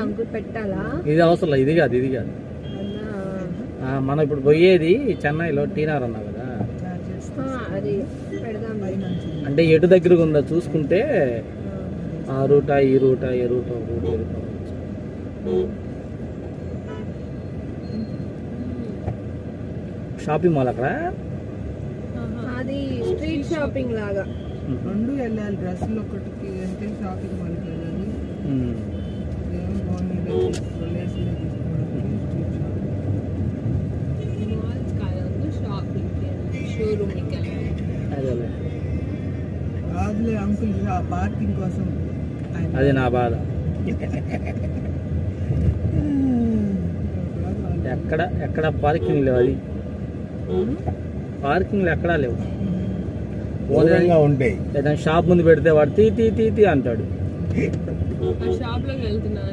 Uncle పెట్టాలా? ఇది అవసరం, ఇది కాదు మనం ఇప్పుడు పోయేది చెన్నైలో టీనార్ అన్నా కదా, అది పెడదాం. అంటే ఎటు దగ్గరగా ఉందో చూసుకుంటే ఆ రూటా ఈ రూటా ఏ రూట్ షాపింగ్ మాల్ అక్కడ అది స్ట్రీట్ షాపింగ్ లాగా రెండు వెళ్ళాలి. డ్రెస్సులు ఒకటికి అంటే షాపింగ్ మాల్కి వెళ్ళాలి. అదే అంకుల్ పార్కింగ్ కోసం. అది నా బాధ. ఎక్కడ పార్కింగ్ లేవు, అది పార్కింగ్లు ఎక్కడా లేవు. ఉంటాయి. ఏదైనా షాప్ ముందు పెడితే వాడు తీ తీ తీ తీ అంటాడు. షాప్ లోకి వెళ్తున్నా